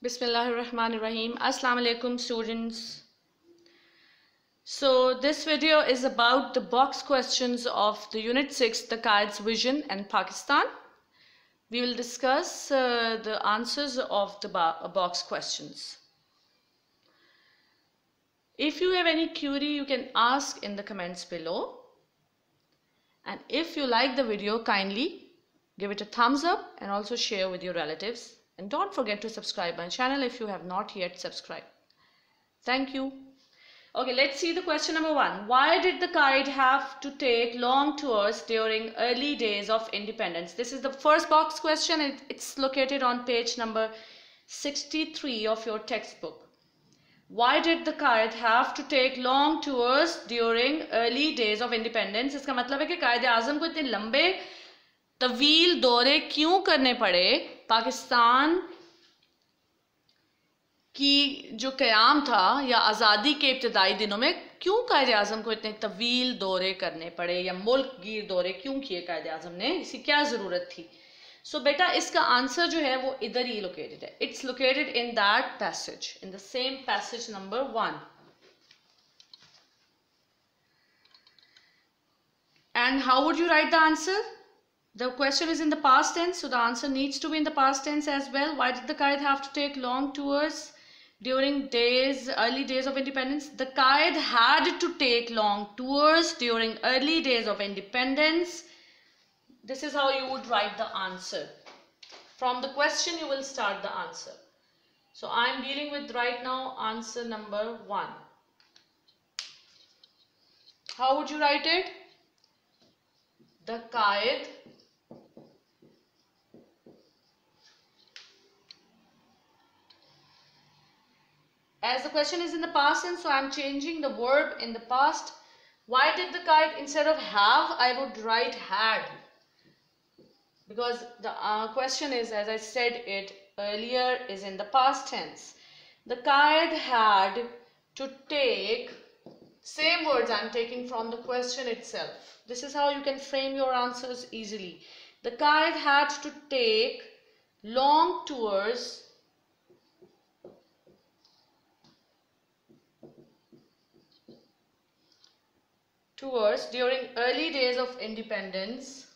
Bismillahirrahmanirrahim. Assalamu alaikum students. So this video is about the box questions of the Unit 6, the Qaid's Vision and Pakistan. We will discuss the answers of the box questions. If you have any query, you can ask in the comments below. And if you like the video, kindly give it a thumbs up and also share with your relatives. And don't forget to subscribe my channel if you have not yet subscribed. Thank you. Okay, let's see the question number 1. Why did the Qaid have to take long tours during early days of independence? This is the first box question and it's located on page number 63 of your textbook. Why did the Qaid have to take long tours during early days of independence? इसका मतलब है कि कायद आज़म को इतने लंबे तवील दौरे क्यों करने पड़े पाकिस्तान की जो क़याम था या आज़ादी के इब्तदाई दिनों में क्यों कायद आज़म को इतने तवील दौरे करने पड़े या मुल्क गिर दौरे क्यों किए कायद आज़म ने, इसकी क्या ज़रूरत थी? सो बेटा इसका आंसर जो है वो इधर ही लोकेटेड है. It's located in that passage, in the same passage number 1. And how would you write the answer? The question is in the past tense, so the answer needs to be in the past tense as well. Why did the Qaid have to take long tours during early days of independence? The Qaid had to take long tours during early days of independence. This is how you would write the answer. From the question you will start the answer. So I am dealing with right now answer number 1. How would you write it? The Qaid as the question is in the past tense, so I am changing the verb in the past. Why did the Qaid, instead of have, I would write had. Because the question is, as I said it earlier, is in the past tense. The Qaid had to take, same words I am taking from the question itself. This is how you can frame your answers easily. The Qaid had to take long tours during early days of independence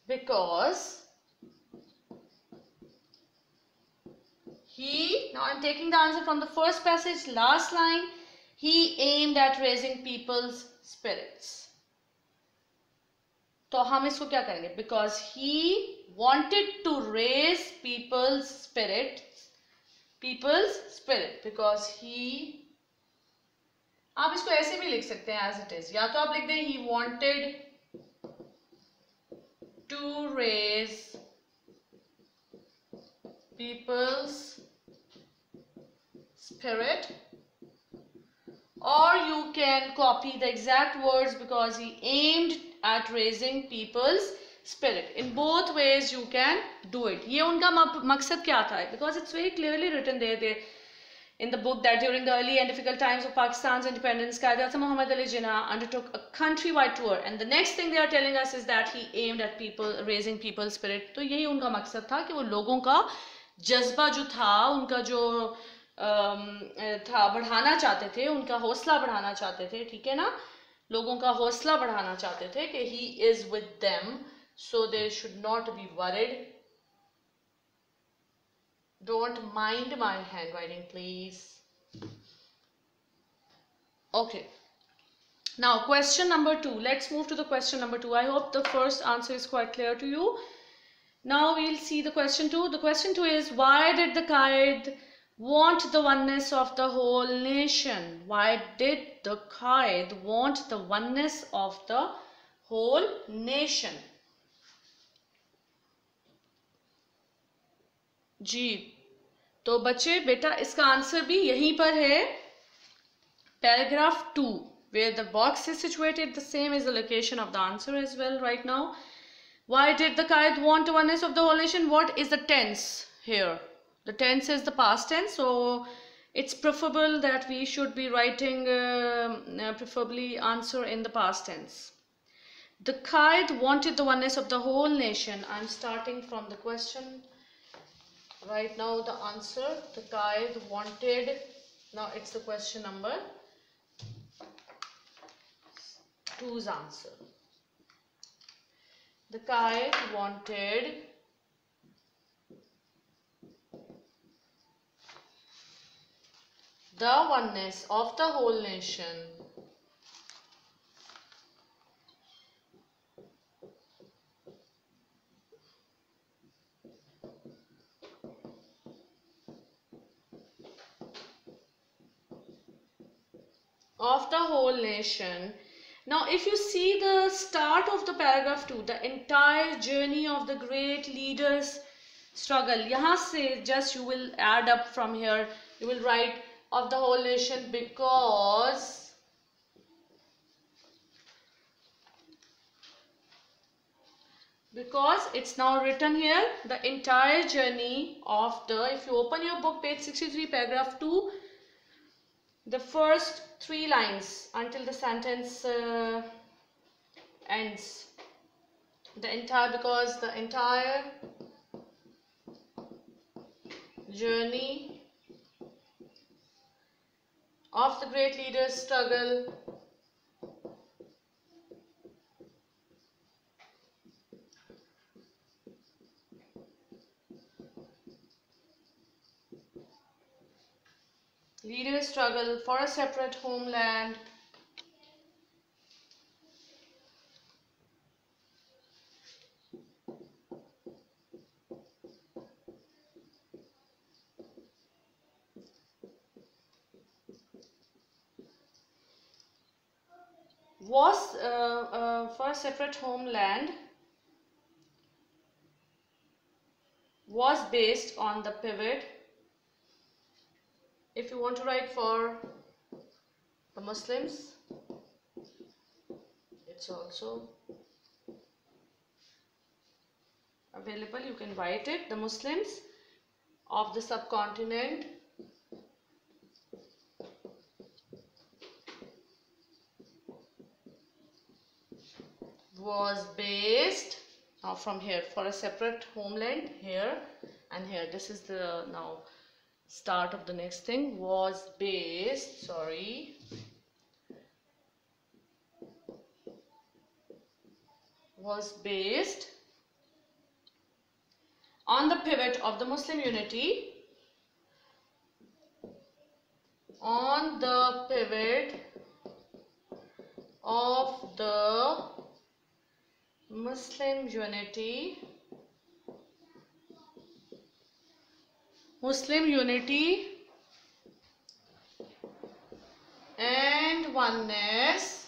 because he, now I am taking the answer from the first passage, last line, he aimed at raising people's spirits. तो हम इसको क्या करेंगे? Because he wanted to raise people's spirit, because he, आप इसको ऐसे भी लिख सकते हैं as it is, या तो आप लिख दें he wanted to raise people's spirit, or you can copy the exact words because he aimed at raising people's spirit. In both ways you can do it. ये उनका मकसद क्या था? Because it's very clearly written there in the book that during the early and difficult times of Pakistan's independence, Qaid Azam Muhammad Ali Jinnah undertook a countrywide tour, and the next thing they are telling us is that he aimed at raising people's spirit. तो यही उनका मकसद था कि वो लोगों का जज्बा जो था, उनका जो था बढ़ाना चाहते थे, उनका हौसला बढ़ाना चाहते थे, ठीक है ना? लोगों का हौसला बढ़ाना चाहते थे कि he is with them, so they should not be worried. Don't mind my handwriting, please. Okay. Now, question number 2. Let's move to the question number 2. I hope the first answer is quite clear to you. Now we'll see the question 2. The question 2 is, why did the Qaid want the oneness of the whole nation? Why did the Qaid want the oneness of the whole nation? जी, तो बच्चे बेटा इसका answer भी यहीं पर है, paragraph 2, where the box is situated. The same is the location of the answer as well right now. Why did the Qaid want the oneness of the whole nation? What is the tense here? The tense is the past tense, so it's preferable that we should be writing preferably answer in the past tense. The Qaid wanted the oneness of the whole nation. I'm starting from the question. Right now the answer, the Qaid wanted, now it's the question number 2's answer. The Qaid wanted the oneness of the whole nation of the whole nation. Now if you see the start of the paragraph 2, the entire journey of the great leaders struggle, yahan se just you will add up from here, you will write of the whole nation because it's now written here, the entire journey of the, if you open your book page 63 paragraph 2, the first 3 lines until the sentence ends, the entire, because the entire journey of the great leaders struggle for a separate homeland was based on the pivot. If you want to write for the Muslims, it's also available, you can write it. The Muslims of the subcontinent was based, now from here, for a separate homeland, here and here, this is the now start of the next thing, was based, was based on the pivot of the Muslim unity, on the pivot of the Muslim unity, and oneness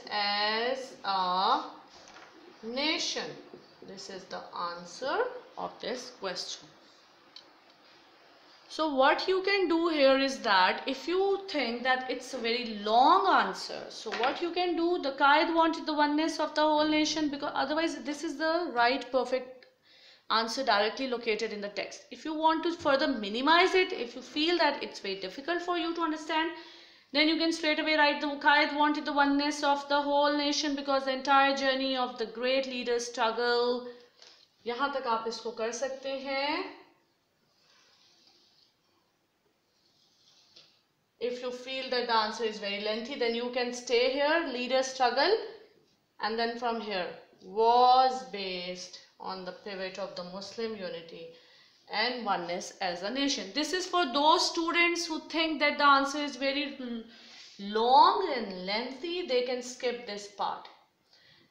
as a nation. This is the answer of this question. So what you can do here is that if you think that it's a very long answer, so what you can do, the Qaid wanted the oneness of the whole nation, because otherwise this is the right perfect answer directly located in the text. If you want to further minimize it, if you feel that it's very difficult for you to understand, then you can straight away write the Qaid wanted the oneness of the whole nation because the entire journey of the great leaders struggle. यहाँ तक आप इसको कर सकते हैं. If you feel that the answer is very lengthy, then you can stay here, leader struggle, and then from here, was based on the pivot of the Muslim unity and oneness as a nation. This is for those students who think that the answer is very long and lengthy, they can skip this part.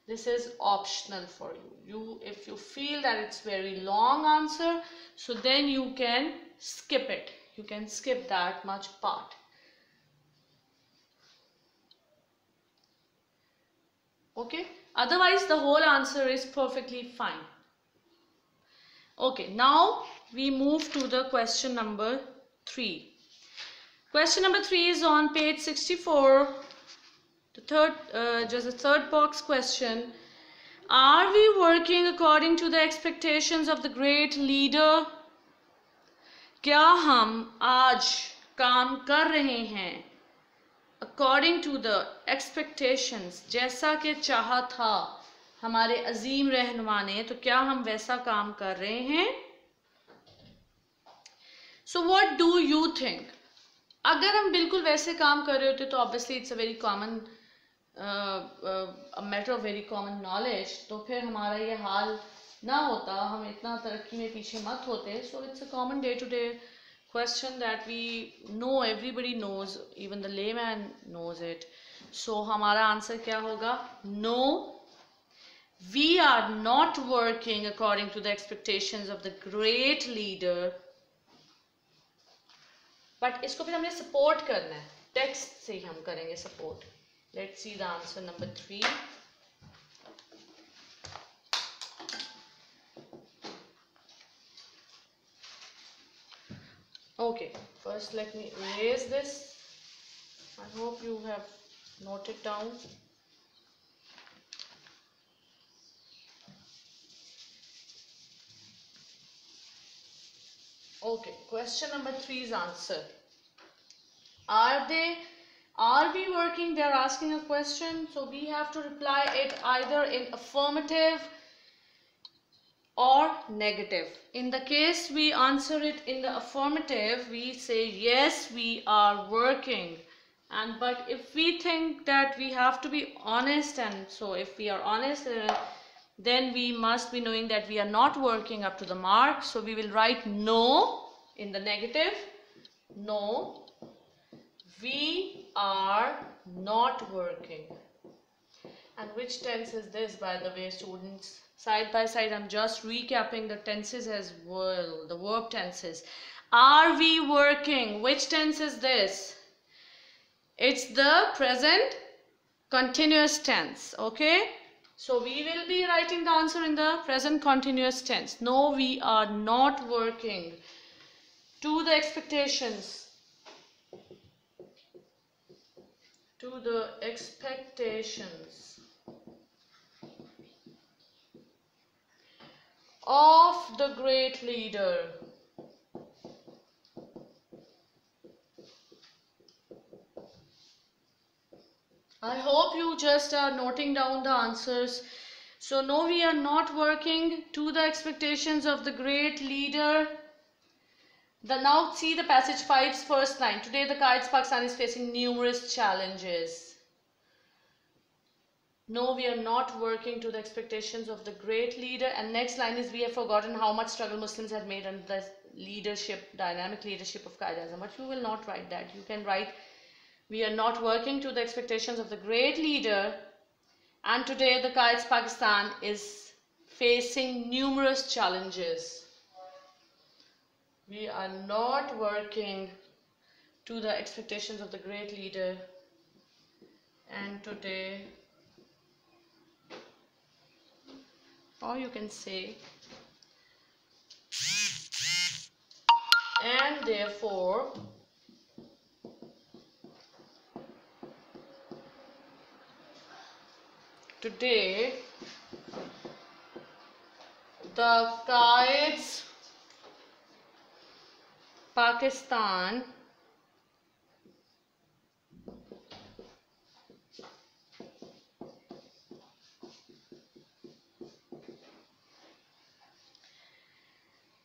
This is optional for you. If you feel that it's very long answer, so then you can skip it. You can skip that much part. Okay, otherwise the whole answer is perfectly fine. Okay, now we move to the question number 3. Question number 3 is on page 64. Just the third box question. Are we working according to the expectations of the great leader? क्या हम आज काम कर रहे हैं according to the expectations, जैसा कि चाहा था हमारे अजीम रहनुमा ने, तो क्या हम वैसा काम कर रहे हैं? So what do you think? अगर हम बिल्कुल वैसे काम कर रहे होते तो obviously it's a very common a matter of very common knowledge, तो फिर हमारा ये हाल ना होता, हम इतना तरक्की में पीछे मत होते. So it's a common day to day question that we know, everybody knows, even the layman knows it. So हमारा आंसर क्या होगा? No, we are not working according to the expectations of the great leader. But इसको फिर हमने support करना है, text से ही हम करेंगे support. Let's see the answer number 3. Okay, first let me erase this. I hope you have noted down. Okay, question number 3's answer. Are we working? They are asking a question, so we have to reply it either in affirmative or negative. In the case we answer it in the affirmative, we say yes, we are working. But if we think that we have to be honest, and so if we are honest, then we must be knowing that we are not working up to the mark. So we will write no in the negative. No, we are not working. And which tense is this, by the way, students? Side by side, I'm just recapping the tenses as well, the verb tenses. Are we working? Which tense is this? It's the present continuous tense, okay? So we will be writing the answer in the present continuous tense. No, we are not working to the expectations. To the expectations of the great leader. I hope you just are noting down the answers. So no, we are not working to the expectations of the great leader. Now see the passage 5's first line. Today the Quaid Pakistan is facing numerous challenges. No, we are not working to the expectations of the great leader. And next line is, we have forgotten how much struggle Muslims had made under the leadership, dynamic leadership of Quaid Azam. But you will not write that. You can write, we are not working to the expectations of the great leader. And today the Quaid Pakistan is facing numerous challenges. We are not working to the expectations of the great leader. And today, or you can say, and therefore, today, the Quaid Pakistan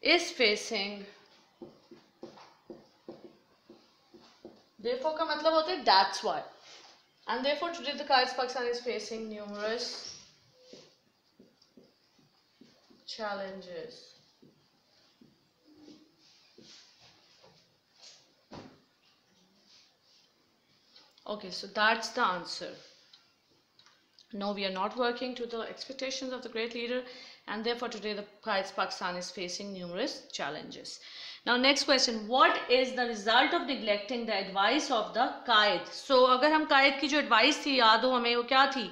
is facing, therefore का मतलब होता है that's why, and therefore today the Quaid Pakistan is facing numerous challenges. Okay, so that's the answer. No, we are not working to the expectations of the great leader, and therefore today the Quaid Pakistan is facing numerous challenges. Now next question, what is the result of neglecting the advice of the Quaid? So अगर हम Quaid की जो advice थी, याद हो हमें, वो क्या थी?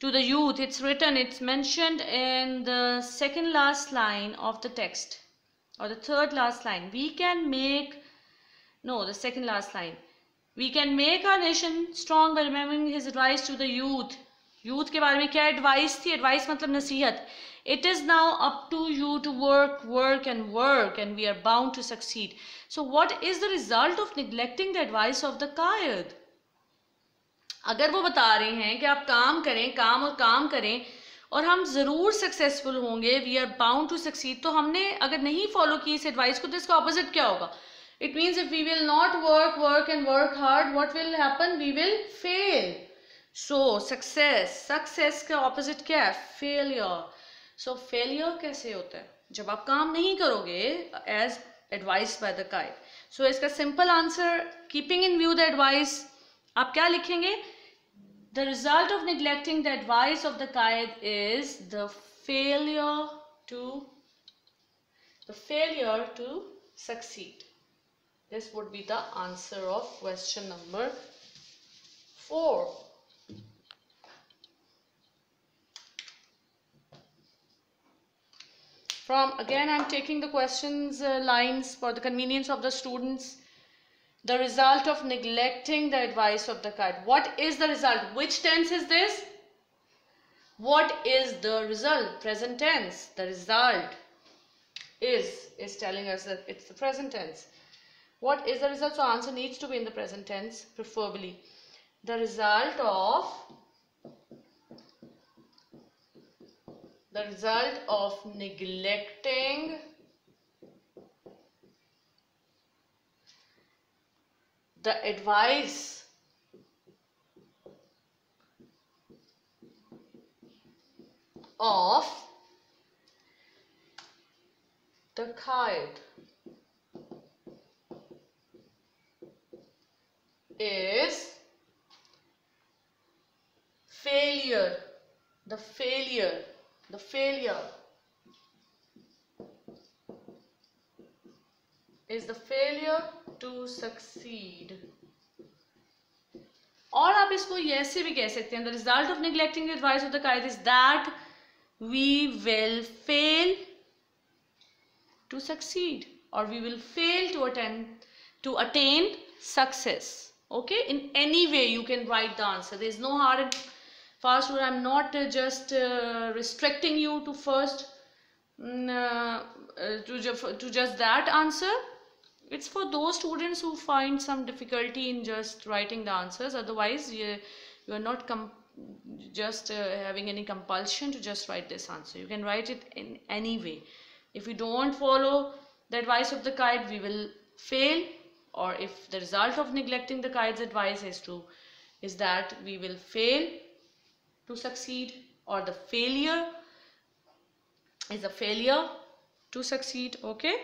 To the youth, it's written, it's mentioned in the second last line of the text, or the third last line. We can make, no, the second last line. We can make our nation strong by remembering his advice to the youth. Youth के बारे में क्या advice थी? Advice मतलब नसीहत. It is now up to you to work, work and work, and we are bound to succeed. So what is the result of neglecting the advice of the Qaid? अगर वो बता रहे हैं कि आप काम करें, काम और काम करें और हम ज़रूर सक्सेसफुल होंगे, we are bound to succeed, तो हमने अगर नहीं फॉलो की इस एडवाइस को तो इसका ऑपोजिट क्या होगा? It means if we will not work and work hard, what will happen? We will fail. So success का opposite क्या है? Failure. So failure कैसे होता है? जब आप काम नहीं करोगे as advised by the guide. So इसका simple answer, keeping in view the advice, आप क्या लिखेंगे? The result of neglecting the advice of the guide is the failure to succeed. This would be the answer of question number 4. Again, I'm taking the questions lines for the convenience of the students. The result of neglecting the advice of the guide. What is the result? Which tense is this? What is the result? Present tense. The result is telling us that it's the present tense. What is the result? So answer needs to be in the present tense, preferably. The result of neglecting the advice of the Qaid is failure. The failure is the failure to succeed. और आप इसको ऐसे भी कह सकते हैं, the result of neglecting the advice of the Qaid is that we will fail to succeed, or we will fail to attain success. Okay, in any way you can write the answer. There is no hard and fast rule. I'm not just restricting you to first to just that answer. It's for those students who find some difficulty in just writing the answers. Otherwise, you are not just having any compulsion to just write this answer. You can write it in any way. If we don't follow the advice of the Qaid, we will fail. Or if the result of neglecting the Qaid's advice is that we will fail to succeed, or the failure is a failure to succeed. Okay.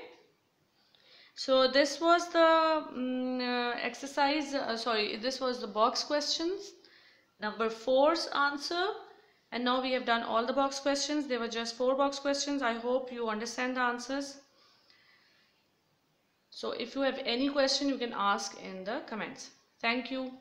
So this was the exercise, this was the box questions, number 4's answer. And now we have done all the box questions. There were just 4 box questions. I hope you understand the answers. So if you have any question, you can ask in the comments. Thank you.